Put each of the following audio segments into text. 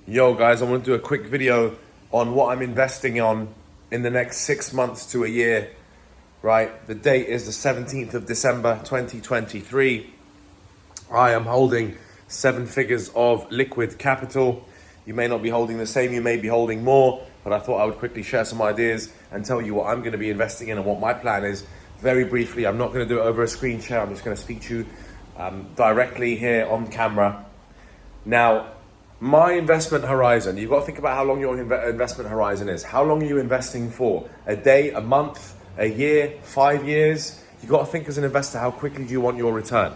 Yo guys, I want to do a quick video on what I'm investing on in the next 6 months to a year, right? The date is the 17th of December, 2023. I am holding 7 figures of liquid capital. You may not be holding the same, you may be holding more, but I thought I would quickly share some ideas and tell you what I'm going to be investing in and what my plan is. Very briefly, I'm not going to do it over a screen share, I'm just going to speak to you directly here on camera. Now, my investment horizon, you've got to think about how long your investment horizon is. How long are you investing for? A day, a month, a year, 5 years? You've got to think as an investor, how quickly do you want your return?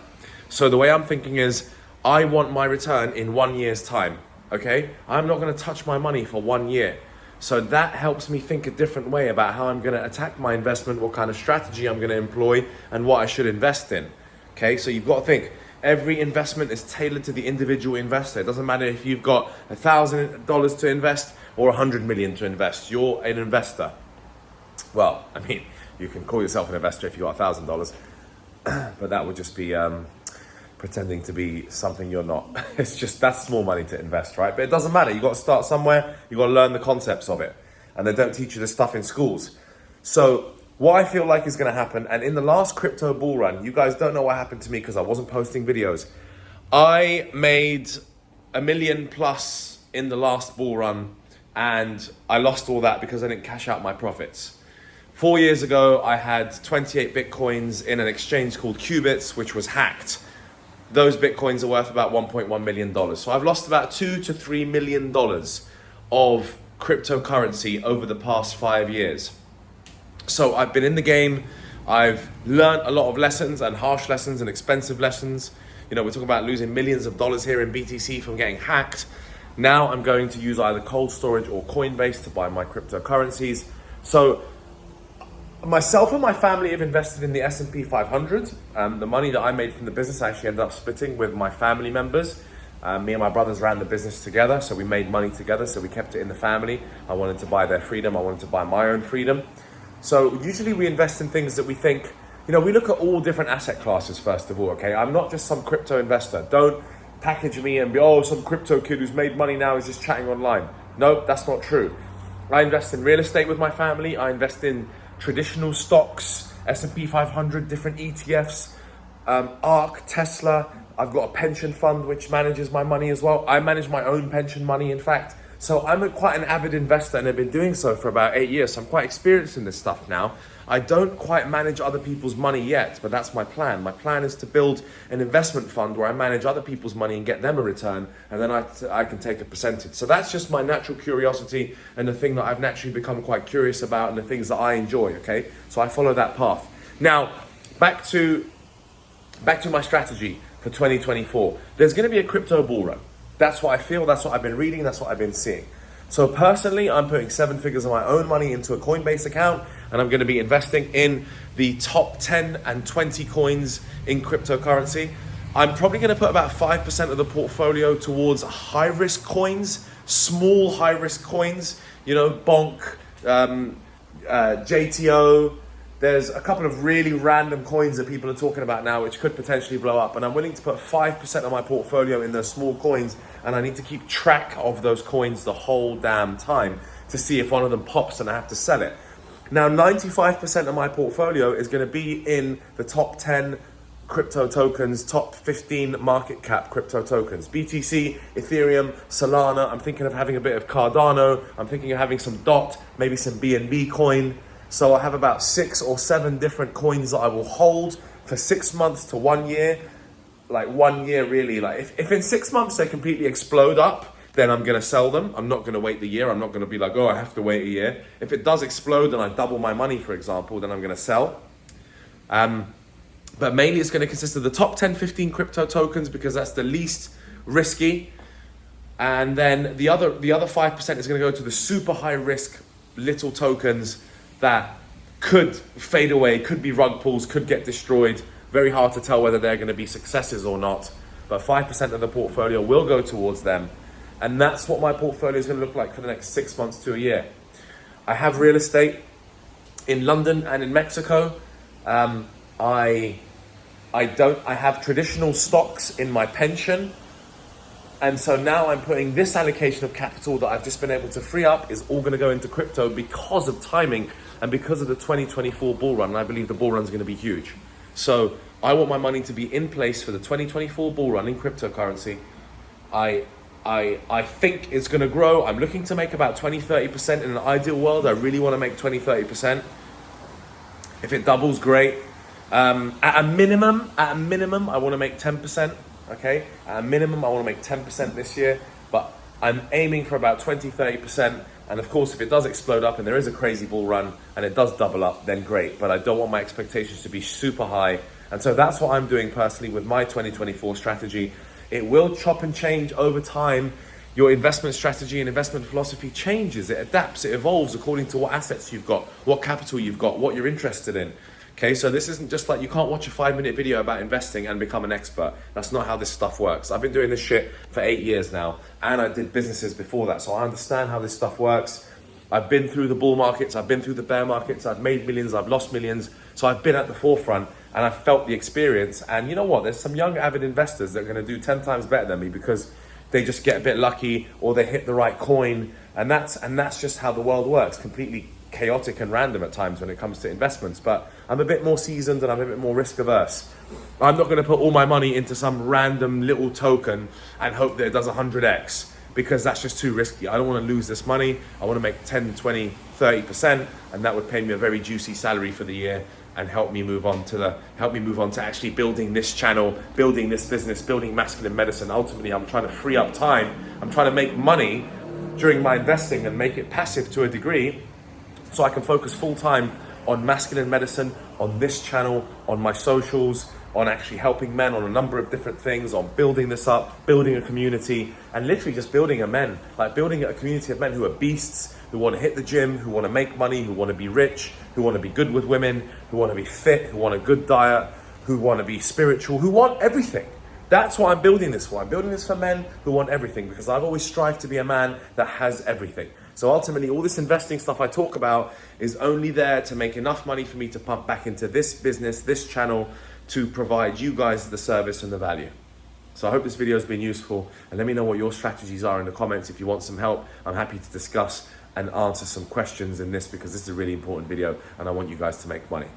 So the way I'm thinking is, I want my return in 1 year's time, okay? I'm not going to touch my money for 1 year. So that helps me think a different way about how I'm going to attack my investment, what kind of strategy I'm going to employ, and what I should invest in, okay? So you've got to think, every investment is tailored to the individual investor. It doesn't matter if you've got $1,000 to invest or 100 million to invest. You're an investor. Well, I mean, you can call yourself an investor if you got $1,000, but that would just be pretending to be something you're not. It's just, that's small money to invest, right? But it doesn't matter. You've got to start somewhere. You've got to learn the concepts of it. And they don't teach you this stuff in schools. So what I feel like is going to happen, and in the last crypto bull run, you guys don't know what happened to me because I wasn't posting videos. I made $1 million plus in the last bull run, and I lost all that because I didn't cash out my profits. 4 years ago, I had 28 Bitcoins in an exchange called Qubits, which was hacked. Those Bitcoins are worth about $1.1 million. So I've lost about $2 to $3 million of cryptocurrency over the past 5 years. So I've been in the game, I've learned a lot of lessons and harsh lessons and expensive lessons. You know, we're talking about losing millions of dollars here in BTC from getting hacked. Now I'm going to use either cold storage or Coinbase to buy my cryptocurrencies. So myself and my family have invested in the S&P 500. The money that I made from the business I actually ended up splitting with my family members. Me and my brothers ran the business together, so we made money together, so we kept it in the family. I wanted to buy their freedom, I wanted to buy my own freedom. So usually we invest in things that we think, you know, we look at all different asset classes first of all, okay? I'm not just some crypto investor. Don't package me and be, oh, some crypto kid who's made money now is just chatting online. No, that's not true. I invest in real estate with my family. I invest in traditional stocks, S&P 500, different ETFs, ARK, Tesla. I've got a pension fund which manages my money as well. I manage my own pension money, in fact. So I'm quite an avid investor and I've been doing so for about 8 years. So I'm quite experienced in this stuff now. I don't quite manage other people's money yet, but that's my plan. My plan is to build an investment fund where I manage other people's money and get them a return, and then I can take a percentage. So that's just my natural curiosity and the thing that I've naturally become quite curious about and the things that I enjoy, okay? So I follow that path. Now, back to my strategy for 2024. There's gonna be a crypto bull run. That's what I feel, that's what I've been reading, that's what I've been seeing. So personally, I'm putting 7 figures of my own money into a Coinbase account, and I'm going to be investing in the top 10 and 20 coins in cryptocurrency. I'm probably going to put about 5% of the portfolio towards high-risk coins, small high-risk coins, you know, Bonk, JTO. There's a couple of really random coins that people are talking about now which could potentially blow up, and I'm willing to put 5% of my portfolio in those small coins, and I need to keep track of those coins the whole damn time to see if one of them pops and I have to sell it. Now, 95% of my portfolio is going to be in the top 10 crypto tokens, top 15 market cap crypto tokens. BTC, Ethereum, Solana. I'm thinking of having a bit of Cardano. I'm thinking of having some DOT, maybe some BNB coin. So I have about 6 or 7 different coins that I will hold for 6 months to 1 year. Like 1 year really, like if in 6 months they completely explode up, then I'm gonna sell them. I'm not gonna wait the year. I'm not gonna be like, oh, I have to wait a year. If it does explode and I double my money, for example, then I'm gonna sell. But mainly it's gonna consist of the top 10, 15 crypto tokens because that's the least risky. And then the other 5% is gonna go to the super high risk little tokens that could fade away, could be rug pulls, could get destroyed. Very hard to tell whether they're going to be successes or not. But 5% of the portfolio will go towards them. And that's what my portfolio is going to look like for the next 6 months to a year. I have real estate in London and in Mexico. I have traditional stocks in my pension. And so now I'm putting this allocation of capital that I've just been able to free up is all going to go into crypto because of timing and because of the 2024 bull run. And I believe the bull run is going to be huge. So I want my money to be in place for the 2024 bull run in cryptocurrency. I think it's going to grow. I'm looking to make about 20-30%. In an ideal world, I really want to make 20-30%. If it doubles, great. At a minimum, I want to make 10%. Okay, at a minimum, I want to make 10% this year, but I'm aiming for about 20-30%. And of course, if it does explode up and there is a crazy bull run and it does double up, then great. But I don't want my expectations to be super high. And so that's what I'm doing personally with my 2024 strategy. It will chop and change over time. Your investment strategy and investment philosophy changes, it adapts, it evolves according to what assets you've got, what capital you've got, what you're interested in. Okay, so this isn't just like, you can't watch a 5-minute video about investing and become an expert. That's not how this stuff works. I've been doing this shit for 8 years now, and I did businesses before that, so I understand how this stuff works. I've been through the bull markets, I've been through the bear markets, I've made millions, I've lost millions, so I've been at the forefront and I've felt the experience. And you know what, there's some young avid investors that are gonna do 10 times better than me because they just get a bit lucky or they hit the right coin, and that's just how the world works, completely chaotic and random at times when it comes to investments. But I'm a bit more seasoned and I'm a bit more risk averse. I'm not going to put all my money into some random little token and hope that it does 100x, because that's just too risky. I don't want to lose this money. I want to make 10, 20, 30%, and that would pay me a very juicy salary for the year and help me move on to actually building this channel, building this business, building Masculine Medicine. Ultimately, I'm trying to free up time. I'm trying to make money during my investing and make it passive to a degree, so I can focus full time on Masculine Medicine, on this channel, on my socials, on actually helping men on a number of different things, on building this up, building a community, and literally just building a community of men who are beasts, who want to hit the gym, who want to make money, who want to be rich, who want to be good with women, who want to be fit, who want a good diet, who want to be spiritual, who want everything. That's what I'm building this for. I'm building this for men who want everything, because I've always strived to be a man that has everything. So ultimately, all this investing stuff I talk about is only there to make enough money for me to pump back into this business, this channel, to provide you guys the service and the value. So I hope this video has been useful, and let me know what your strategies are in the comments. If you want some help, I'm happy to discuss and answer some questions in this, because this is a really important video and I want you guys to make money.